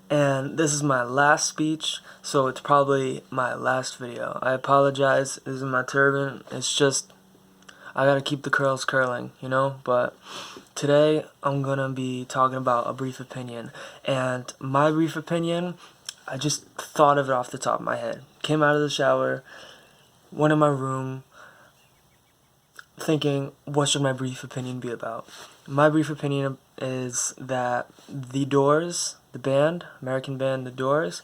And this is my last speech, so it's probably my last video. I apologize, this is my turban, it's just, I gotta keep the curls curling, you know? But today, I'm gonna be talking about a brief opinion. And my brief opinion, I just thought of it off the top of my head. Came out of the shower, went in my room, thinking, what should my brief opinion be about? My brief opinion is that The Doors, the band, American band The Doors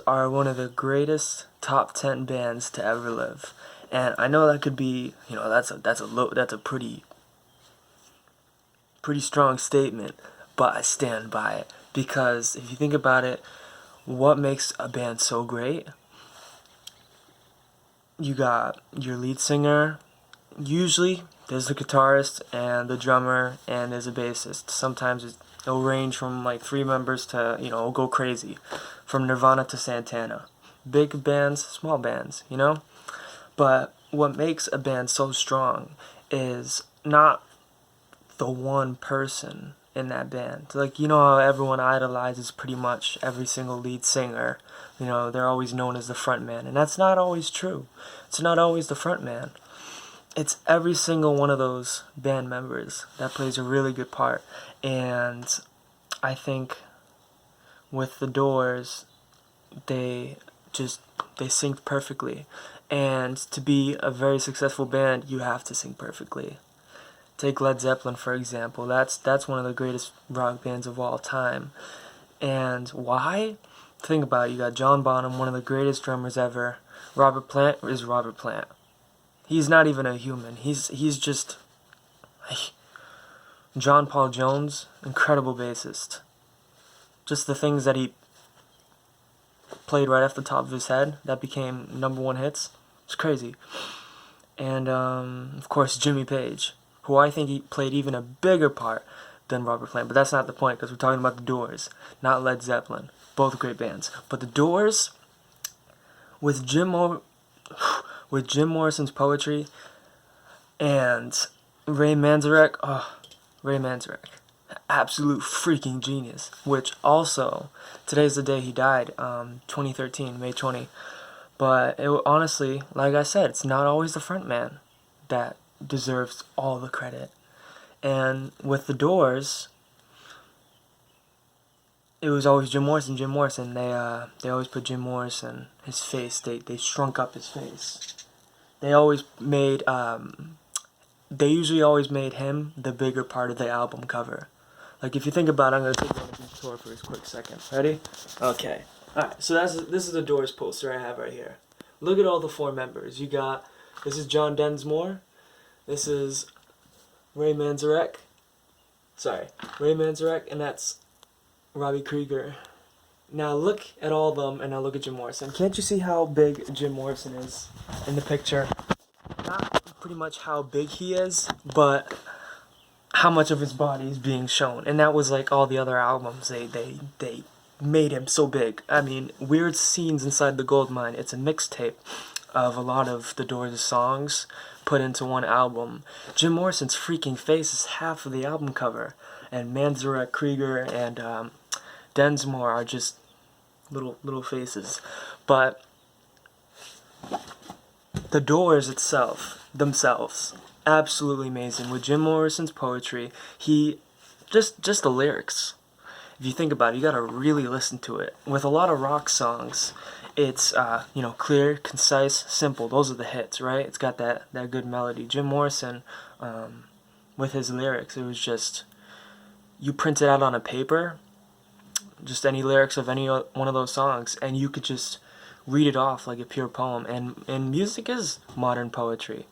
are one of the greatest top 10 bands to ever live. And I know that could be, that's a pretty strong statement, but I stand by it because if you think about it, what makes a band so great? You got your lead singer. Usually, there's the guitarist and the drummer and there's a bassist. Sometimes it'll range from like 3 members to, it'll go crazy. From Nirvana to Santana. Big bands, small bands, But what makes a band so strong is not the one person in that band. Like, how everyone idolizes pretty much every single lead singer. They're always known as the front man. And that's not always true. It's not always the front man. It's every single one of those band members that plays a really good part. And I think with The Doors, they synced perfectly. And to be a very successful band, you have to sing perfectly. Take Led Zeppelin, for example. That's one of the greatest rock bands of all time. And why? Think about it. You got John Bonham, one of the greatest drummers ever. Robert Plant is Robert Plant. He's not even a human. He's just John Paul Jones, incredible bassist. Just the things that he played right off the top of his head that became #1 hits. It's crazy. And of course Jimmy Page, who I think he played even a bigger part than Robert Plant. But that's not the point because we're talking about The Doors, not Led Zeppelin. Both great bands. But The Doors, with Jim Morrison's poetry and Ray Manzarek, absolute freaking genius. Which also, today's the day he died, 2013, May 20. But honestly, like I said, it's not always the front man that deserves all the credit. And with The Doors, it was always Jim Morrison. They always put Jim Morrison, his face. They shrunk up his face. They usually always made him the bigger part of the album cover. Like if you think about it, I'm gonna take you on a beach tour for a quick second. Ready? Okay. All right. So this is the Doors poster I have right here. Look at all the 4 members. This is John Densmore. This is Ray Manzarek. And that's Robbie Krieger. Now look at all of them, and now look at Jim Morrison. Can't you see how big Jim Morrison is in the picture? Not pretty much how big he is, but how much of his body is being shown. And that was like all the other albums. They made him so big. I mean, Weird Scenes Inside the Goldmine, it's a mixtape of a lot of The Doors' songs put into one album. Jim Morrison's freaking face is half of the album cover. And Manzarek, Krieger, and Densmore are just little faces. But The Doors themselves, absolutely amazing. With Jim Morrison's poetry, just the lyrics. If you think about it, you gotta really listen to it. With a lot of rock songs, it's clear, concise, simple. Those are the hits, right? It's got that good melody. Jim Morrison, with his lyrics, it was just, you print it out on a paper, just any lyrics of any one of those songs, and you could just read it off like a pure poem. And music is modern poetry.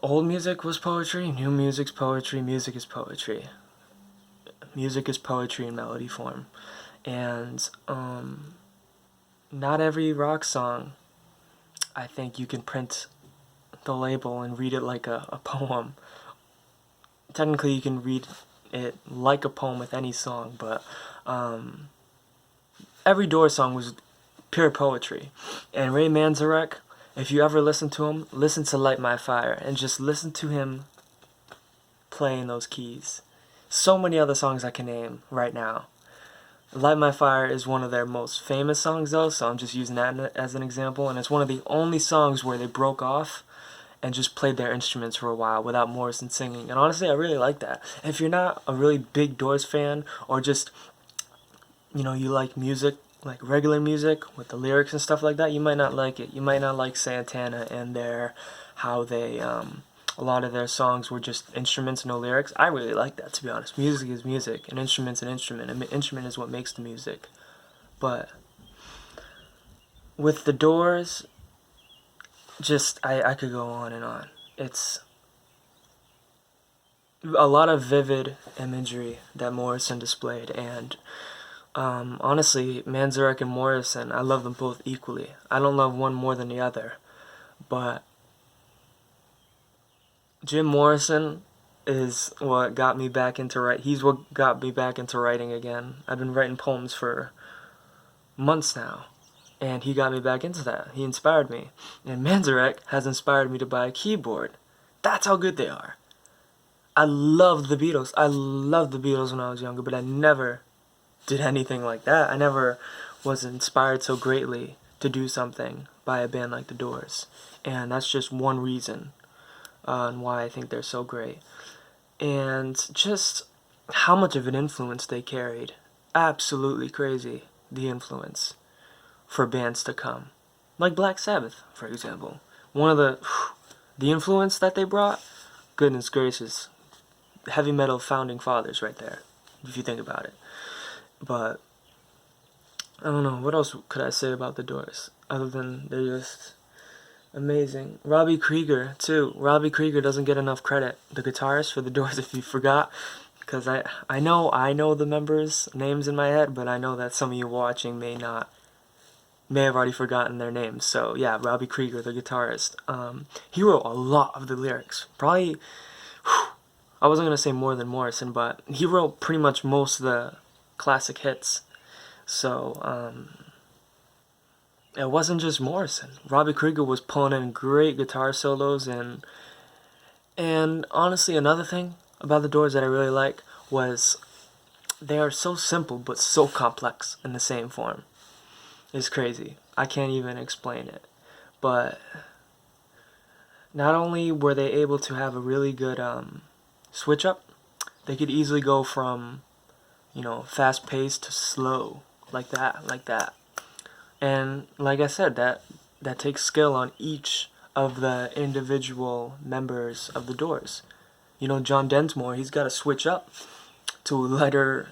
Old music was poetry, new music's poetry, music is poetry. Music is poetry in melody form. And not every rock song, I think you can print the label and read it like a poem. Technically you can read it like a poem with any song, but every Doors song was pure poetry. And Ray Manzarek, if you ever listen to him, listen to Light My Fire, and just listen to him playing those keys. So many other songs I can name right now. Light My Fire is one of their most famous songs though, so I'm just using that as an example, and it's one of the only songs where they broke off and just played their instruments for a while without Morrison singing. And honestly, I really like that. And if you're not a really big Doors fan, or just, you know, you like music, like regular music with the lyrics and stuff like that, you might not like it. You might not like Santana and how they, a lot of their songs were just instruments, no lyrics. I really like that, to be honest. Music is music, and instrument's an instrument. An instrument is what makes the music. But with the Doors, just, I could go on and on. It's a lot of vivid imagery that Morrison displayed, and honestly, Manzarek and Morrison, I love them both equally. I don't love one more than the other, but Jim Morrison is what got me back into He's what got me back into writing again. I've been writing poems for months now, and he got me back into that. He inspired me. And Manzarek has inspired me to buy a keyboard. That's how good they are. I loved the Beatles. I loved the Beatles when I was younger, but I never did anything like that. I never was inspired so greatly to do something by a band like The Doors. And that's just one reason on why I think they're so great. And just how much of an influence they carried. Absolutely crazy, the influence for bands to come. Like Black Sabbath, for example. One of the influence that they brought, goodness gracious, heavy metal founding fathers right there, if you think about it. But I don't know, what else could I say about the Doors other than they're just amazing. Robbie Krieger too. Robbie Krieger doesn't get enough credit, the guitarist for the Doors, if you forgot, because I know the members' names in my head, but I know that some of you watching may have already forgotten their names. So yeah, Robbie Krieger, the guitarist, he wrote a lot of the lyrics. Probably, I wasn't gonna say more than Morrison, but he wrote pretty much most of the classic hits. So it wasn't just Morrison. Robbie Krieger was pulling in great guitar solos, and honestly, another thing about the Doors that I really like was they are so simple but so complex in the same form. It's crazy. I can't even explain it. But not only were they able to have a really good switch up, they could easily go from, you know, fast paced to slow, like that. And like I said, that takes skill on each of the individual members of the Doors. You know, John Densmore, he's got to switch up to lighter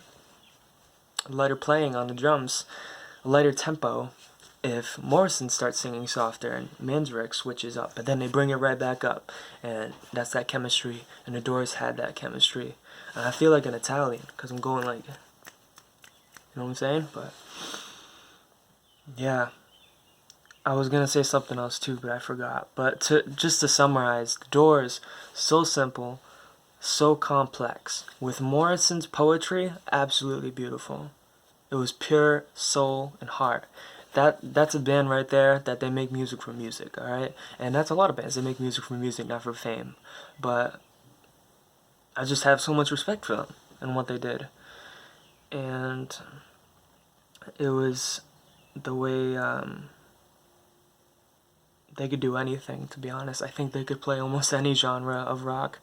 playing on the drums, lighter tempo, if Morrison starts singing softer and Manzarek switches up, but then they bring it right back up, and that's that chemistry, and the Doors had that chemistry. And I feel like an Italian, because I'm going like, you know what I'm saying? But yeah, I was gonna say something else too, but I forgot. But just to summarize, the Doors, so simple, so complex. With Morrison's poetry, absolutely beautiful. It was pure soul and heart. That's a band right there that they make music for music, alright? And that's a lot of bands. They make music for music, not for fame. But I just have so much respect for them and what they did. And it was the way they could do anything, to be honest. I think they could play almost any genre of rock.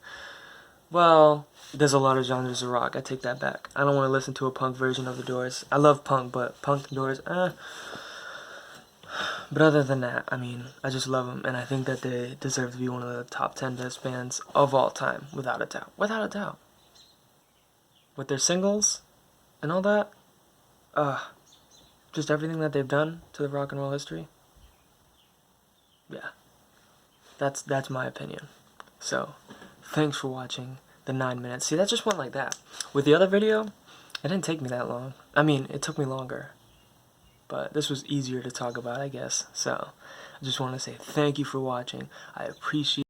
Well, there's a lot of genres of rock. I take that back. I don't want to listen to a punk version of the Doors. I love punk, but punk and Doors, But other than that, I mean, I just love them, and I think that they deserve to be one of the top 10 best bands of all time, without a doubt. Without a doubt. With their singles and all that, just everything that they've done to the rock and roll history. Yeah, that's my opinion. So, thanks for watching the 9 minutes. See, that just went like that. With the other video, it didn't take me that long. I mean, it took me longer. But this was easier to talk about, I guess. So, I just want to say thank you for watching. I appreciate